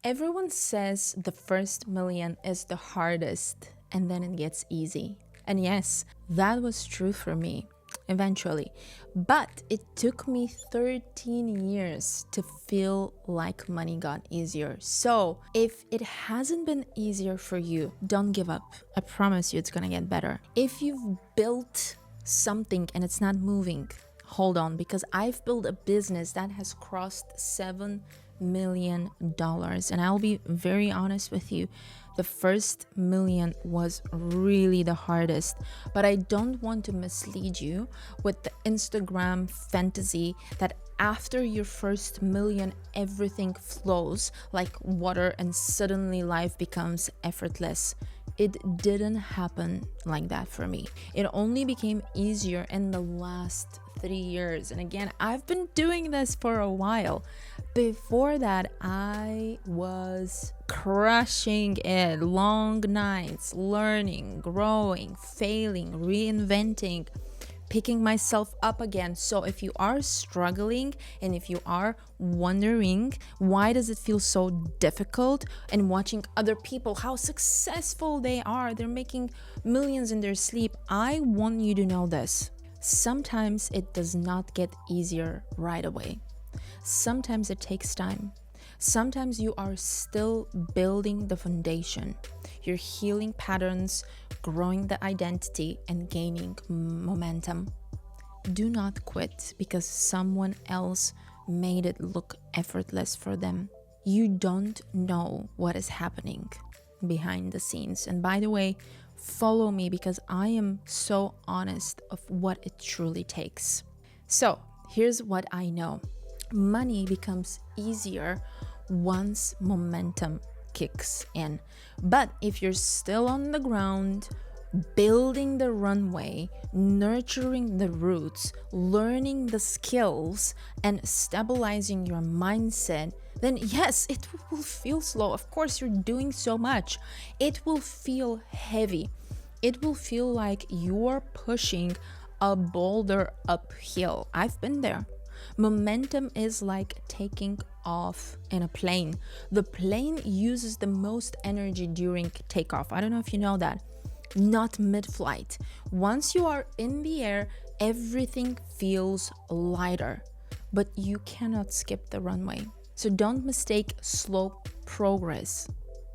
Everyone says the first million is the hardest and then it gets easy. And yes, that was true for me eventually. But it took me 13 years to feel like money got easier. So if it hasn't been easier for you, don't give up. I promise you it's gonna get better. If you've built something and it's not moving, hold on, because I've built a business that has crossed $7 million. And I'll be very honest with you, the first million was really the hardest. But I don't want to mislead you with the Instagram fantasy that after your first million, everything flows like water and suddenly life becomes effortless. It didn't happen like that for me. It only became easier in the last 3 years. And again, I've been doing this for a while. Before that, I was crushing it, long nights, learning, growing, failing, reinventing, picking myself up again. So if you are struggling and if you are wondering why does it feel so difficult and watching other people how successful they are, they're making millions in their sleep, I want you to know this. Sometimes it does not get easier right away. Sometimes it takes time. Sometimes you are still building the foundation. You're healing patterns, growing the identity, and gaining momentum. Do not quit because someone else made it look effortless for them. You don't know what is happening behind the scenes. And by the way, follow me because I am so honest of what it truly takes. So here's what I know. Money becomes easier once momentum kicks in. But if you're still on the ground, building the runway, nurturing the roots, learning the skills, and stabilizing your mindset, then yes, it will feel slow. Of course, you're doing so much. It will feel heavy. It will feel like you're pushing a boulder uphill. I've been there. Momentum is like taking off in a plane. The plane uses the most energy during takeoff. I don't know if you know that. Not mid-flight. Once you are in the air, everything feels lighter, but you cannot skip the runway. So don't mistake slow progress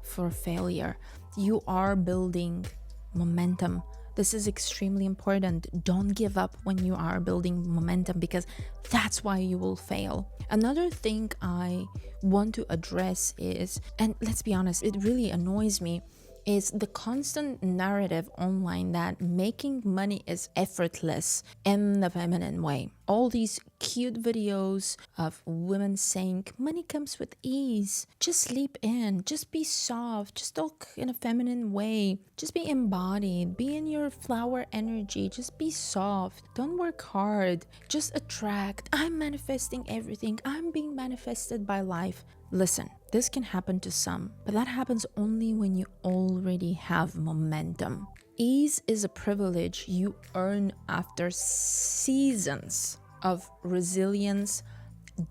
for failure. You are building momentum. This is extremely important. Don't give up when you are building momentum because that's why you will fail. Another thing I want to address is, and let's be honest, it really annoys me, is the constant narrative online that making money is effortless in the feminine way. All these cute videos of women saying money comes with ease, just sleep in, just be soft, just talk in a feminine way, just be embodied, be in your flower energy, just be soft, don't work hard, just attract, I'm manifesting everything, I'm being manifested by life. Listen, this can happen to some, but that happens only when you already have momentum. Ease is a privilege you earn after seasons of resilience,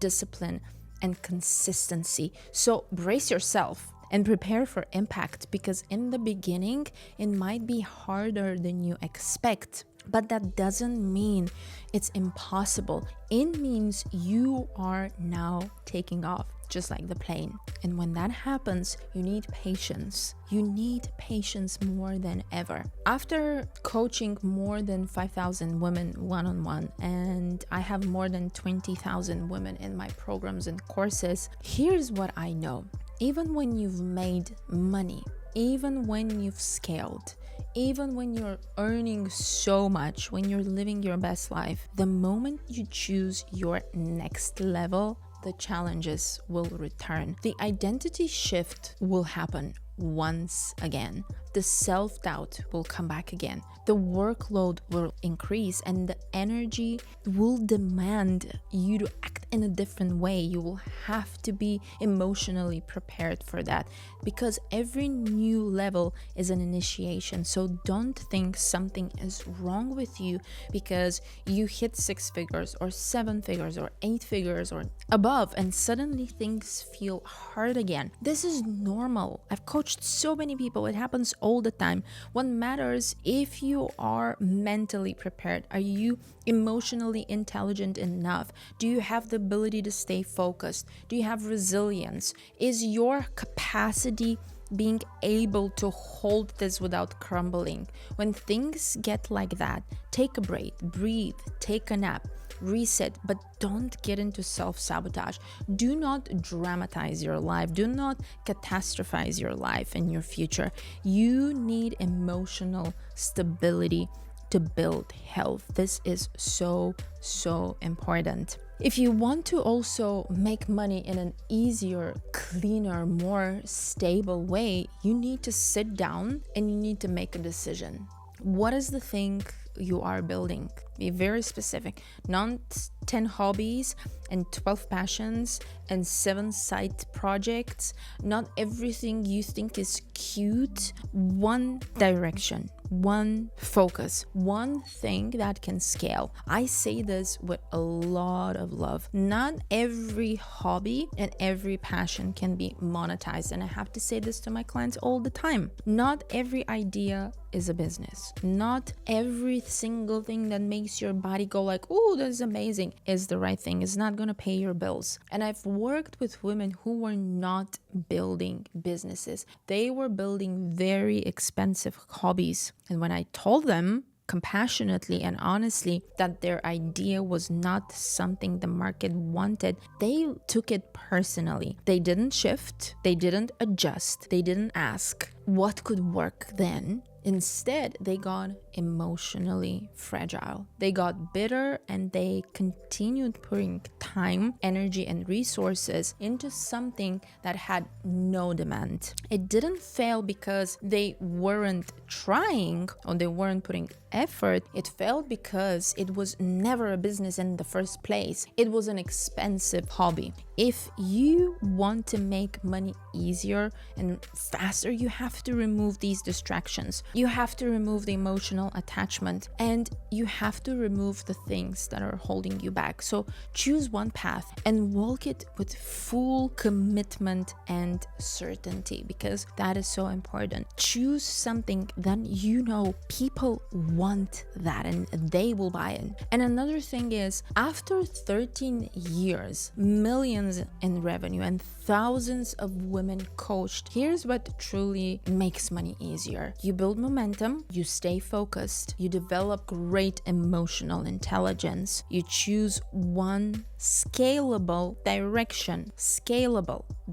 discipline, and consistency. So brace yourself and prepare for impact because in the beginning, it might be harder than you expect. But that doesn't mean it's impossible. It means you are now taking off, just like the plane. And when that happens, you need patience. You need patience more than ever. After coaching more than 5,000 women one-on-one, and I have more than 20,000 women in my programs and courses, here's what I know. Even when you've made money, even when you've scaled, even when you're earning so much, when you're living your best life, the moment you choose your next level, the challenges will return. The identity shift will happen once again. the self-doubt will come back again. The workload will increase and the energy will demand you to act in a different way. You will have to be emotionally prepared for that, because every new level is an initiation. So don't think something is wrong with you because you hit 6 figures or 7 figures or 8 figures or above and suddenly things feel hard again. This is normal. I've coached so many people. It happens all the time. What matters if you are mentally prepared. Are you emotionally intelligent enough? Do you have the ability to stay focused? Do you have resilience? Is your capacity being able to hold this without crumbling? When things get like that, take a break, breathe, take a nap, reset, but don't get into self-sabotage. Do not dramatize your life. Do not catastrophize your life and your future. You need emotional stability to build health. This is so important. If you want to also make money in an easier, cleaner, more stable way, you need to sit down and you need to make a decision. What is the thing you are building? Be very specific. Not 10 hobbies and 12 passions and 7 side projects. Not everything you think is cute. One direction, one focus, one thing that can scale. I say this with a lot of love. Not every hobby and every passion can be monetized. And I have to say this to my clients all the time. Not every idea is a business. Not every single thing that makes your body go like, oh, that's amazing, is the right thing. It's not going to pay your bills. And I've worked with women who were not building businesses. They were building very expensive hobbies. And when I told them compassionately and honestly that their idea was not something the market wanted, they took it personally. They didn't shift, they didn't adjust, they didn't ask what could work then. Instead, they got emotionally fragile. They got bitter and they continued putting time, energy, and resources into something that had no demand. It didn't fail because they weren't trying or they weren't putting effort. It failed because it was never a business in the first place. It was an expensive hobby. If you want to make money easier and faster, you have to remove these distractions. You have to remove the emotional attachment and you have to remove the things that are holding you back. So choose one path and walk it with full commitment and certainty, because that is so important. Choose something that you know people want that and they will buy it. And another thing is, after 13 years, millions in revenue and thousands of women coached, here's what truly makes money easier. You build momentum, you stay focused, you develop great emotional intelligence, you choose one scalable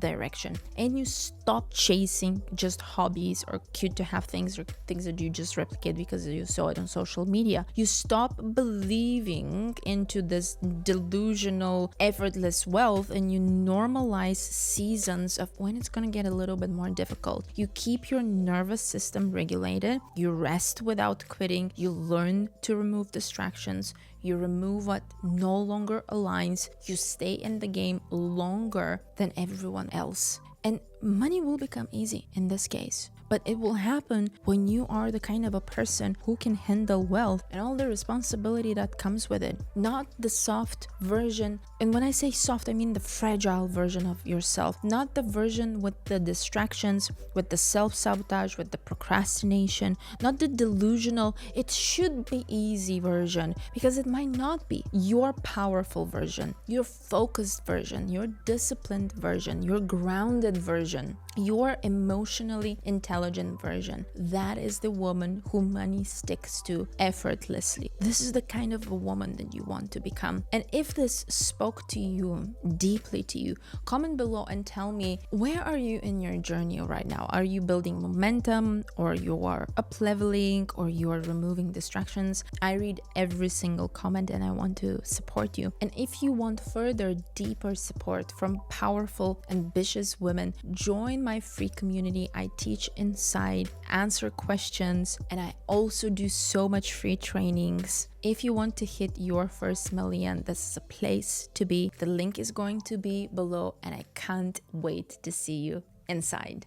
direction, and you stop chasing just hobbies or cute to have things or things that you just replicate because you saw it on social media. You stop believing into this delusional, effortless wealth and you normalize seasons of when it's going to get a little bit more difficult. You keep your nervous system regulated, you rest without quitting, you learn to remove distractions, you remove what no longer aligns, you stay in the game longer than everyone else. And money will become easy in this case. But it will happen when you are the kind of a person who can handle wealth and all the responsibility that comes with it, not the soft version. And when I say soft, I mean the fragile version of yourself, not the version with the distractions, with the self-sabotage, with the procrastination, not the delusional, it should be easy version, because it might not be. Your powerful version, your focused version, your disciplined version, your grounded version, your emotionally intelligent version. That is the woman who money sticks to effortlessly. This is the kind of a woman that you want to become. And if this spoke to you, deeply to you, comment below and tell me, where are you in your journey right now? Are you building momentum, or you are up leveling, or you are removing distractions? I read every single comment and I want to support you. And if you want further deeper support from powerful, ambitious women, join join my free community. I teach inside, answer questions, and I also do so much free trainings. If you want to hit your first million, this is a place to be. The link is going to be below, and I can't wait to see you inside.